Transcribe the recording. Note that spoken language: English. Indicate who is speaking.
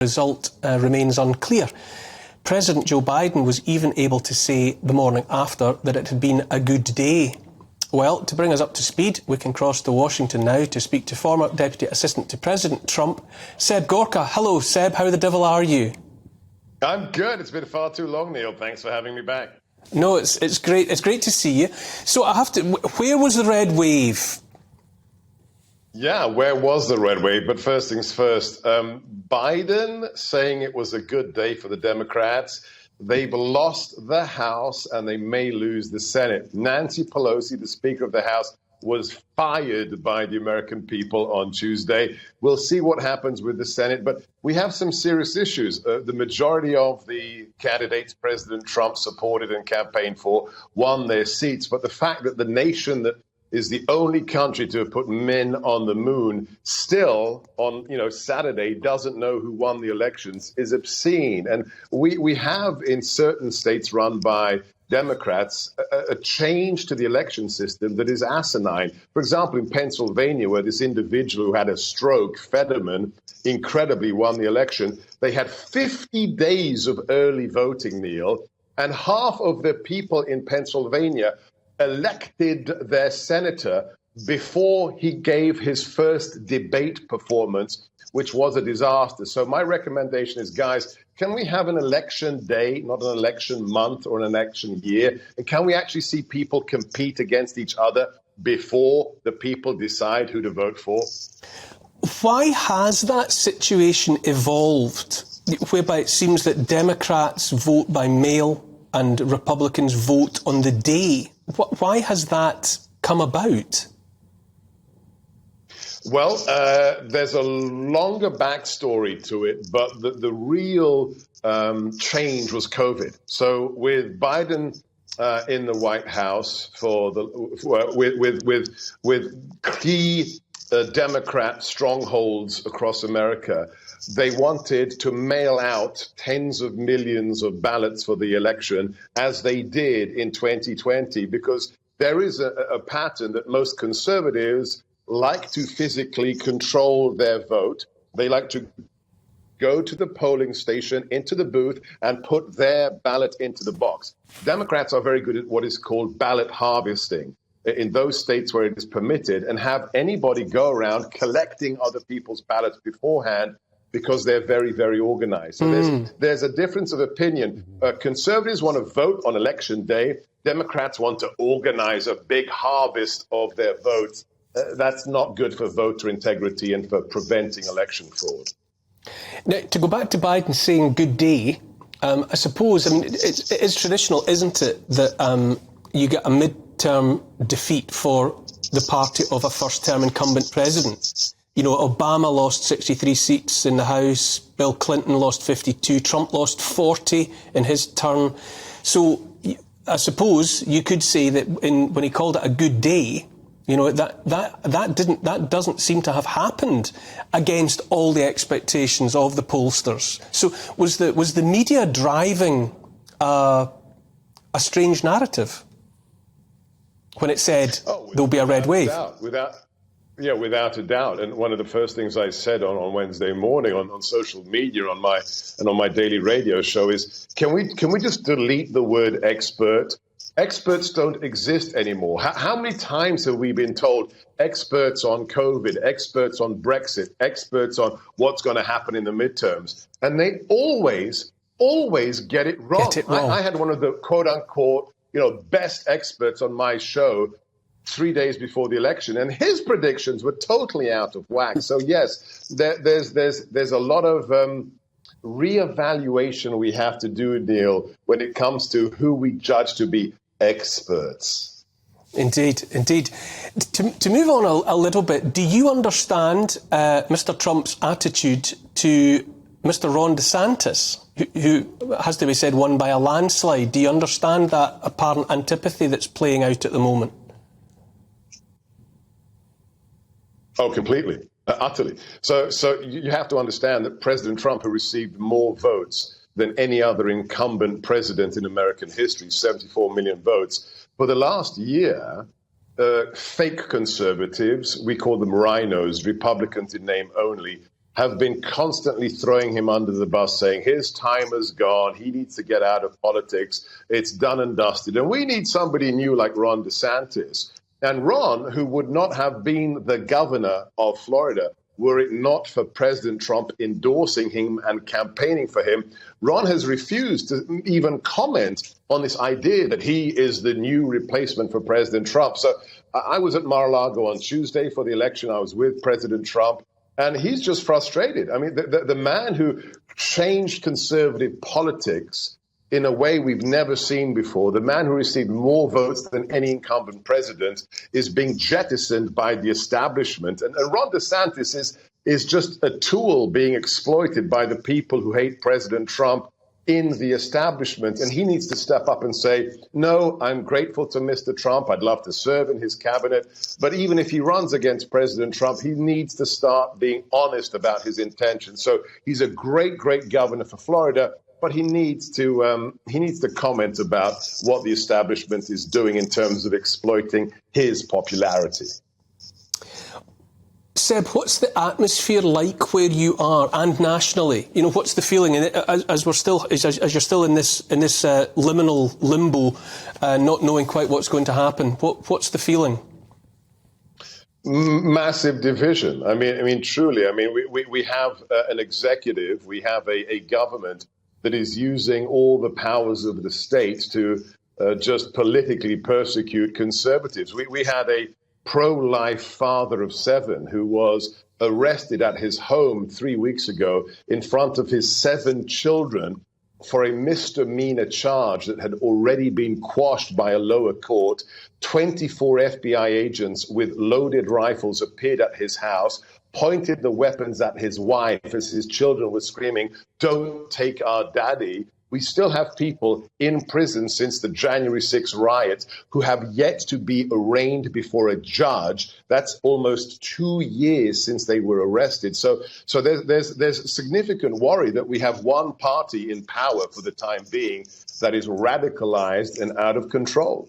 Speaker 1: result remains unclear. President Joe Biden was even able to say the morning after that it had been a good day. Well, to bring us up to speed, we can cross to Washington now to speak to former Deputy Assistant to President Trump, Seb Gorka. Hello, Seb. How the devil are you?
Speaker 2: I'm good. It's been far too long, Neil. Thanks for having me back.
Speaker 1: No, it's great. It's great to see you. So I have to. Where was the red wave?
Speaker 2: Yeah, where was the red wave? But first things first, Biden saying it was a good day for the Democrats. They've lost the House and they may lose the Senate. Nancy Pelosi, the Speaker of the House, was fired by the American people on Tuesday. We'll see what happens with the Senate, but we have some serious issues. The majority of the candidates President Trump supported and campaigned for won their seats, but the fact that the nation that is the only country to have put men on the moon still on Saturday doesn't know who won the elections is obscene. And we have in certain states run by Democrats a change to the election system that is asinine. For example, in Pennsylvania, where this individual who had a stroke, Fetterman, incredibly won the election, they had 50 days of early voting, Neil, and half of the people in Pennsylvania elected their senator before he gave his first debate performance, which was a disaster. So my recommendation is, guys, can we have an election day, not an election month or an election year? And can we actually see people compete against each other before the people decide who to vote for?
Speaker 1: Why has that situation evolved, whereby it seems that Democrats vote by mail and Republicans vote on the day? Why has that come about?
Speaker 2: Well, there's a longer backstory to it, but the real change was COVID. So with Biden in the White House with key Democrat strongholds across America, they wanted to mail out tens of millions of ballots for the election, as they did in 2020, because there is a pattern that most conservatives like to physically control their vote. They like to go to the polling station, into the booth, and put their ballot into the box. Democrats are very good at what is called ballot harvesting in those states where it is permitted, and have anybody go around collecting other people's ballots beforehand, because they're very, very organized. So there's a difference of opinion. Conservatives want to vote on election day. Democrats want to organize a big harvest of their votes. That's not good for voter integrity and for preventing election fraud.
Speaker 1: Now, to go back to Biden saying good day, I suppose, it's traditional, isn't it, that you get a midterm defeat for the party of a first-term incumbent president. You know, Obama lost 63 seats in the House, Bill Clinton lost 52, Trump lost 40 in his turn. So I suppose you could say that when he called it a good day, you know, that doesn't seem to have happened against all the expectations of the pollsters. So was the media driving a strange narrative when it said there'll be a red wave?
Speaker 2: Without a doubt. And one of the first things I said on Wednesday morning on social media on my daily radio show is, can we just delete the word expert? Experts don't exist anymore. How many times have we been told experts on COVID, experts on Brexit, experts on what's going to happen in the midterms? And they always get it wrong. I had one of the quote unquote, best experts on my show 3 days before the election, and his predictions were totally out of whack. So yes, there's a lot of reevaluation we have to do, Neil, when it comes to who we judge to be experts.
Speaker 1: Indeed. To move on a little bit, do you understand Mr. Trump's attitude to Mr. Ron DeSantis, who has to be said won by a landslide? Do you understand that apparent antipathy that's playing out at the moment?
Speaker 2: Oh, completely, utterly. So you have to understand that President Trump has received more votes than any other incumbent president in American history, 74 million votes. For the last year, fake conservatives, we call them rhinos, Republicans in name only, have been constantly throwing him under the bus, saying his time is gone. He needs to get out of politics. It's done and dusted. And we need somebody new like Ron DeSantis. And Ron, who would not have been the governor of Florida were it not for President Trump endorsing him and campaigning for him, Ron has refused to even comment on this idea that he is the new replacement for President Trump. So I was at Mar-a-Lago on Tuesday for the election. I was with President Trump, and he's just frustrated. I mean, the man who changed conservative politics in a way we've never seen before, the man who received more votes than any incumbent president, is being jettisoned by the establishment. And Ron DeSantis is just a tool being exploited by the people who hate President Trump in the establishment. And he needs to step up and say, no, I'm grateful to Mr. Trump. I'd love to serve in his cabinet. But even if he runs against President Trump, he needs to start being honest about his intentions. So he's a great, great governor for Florida. But he needs to comment about what the establishment is doing in terms of exploiting his popularity.
Speaker 1: Seb, what's the atmosphere like where you are and nationally? You know, what's the feeling? And as you're still in this liminal limbo, not knowing quite what's going to happen, what's the feeling?
Speaker 2: Massive division. I mean, truly. I mean, we have an executive, we have a government that is using all the powers of the state to just politically persecute conservatives. We had a pro-life father of 7 who was arrested at his home 3 weeks ago in front of his 7 children for a misdemeanor charge that had already been quashed by a lower court. 24 FBI agents with loaded rifles appeared at his house, pointed the weapons at his wife as his children were screaming, "Don't take our daddy." We still have people in prison since the January 6th riots who have yet to be arraigned before a judge. That's almost 2 years since they were arrested. So there's significant worry that we have one party in power for the time being that is radicalized and out of control.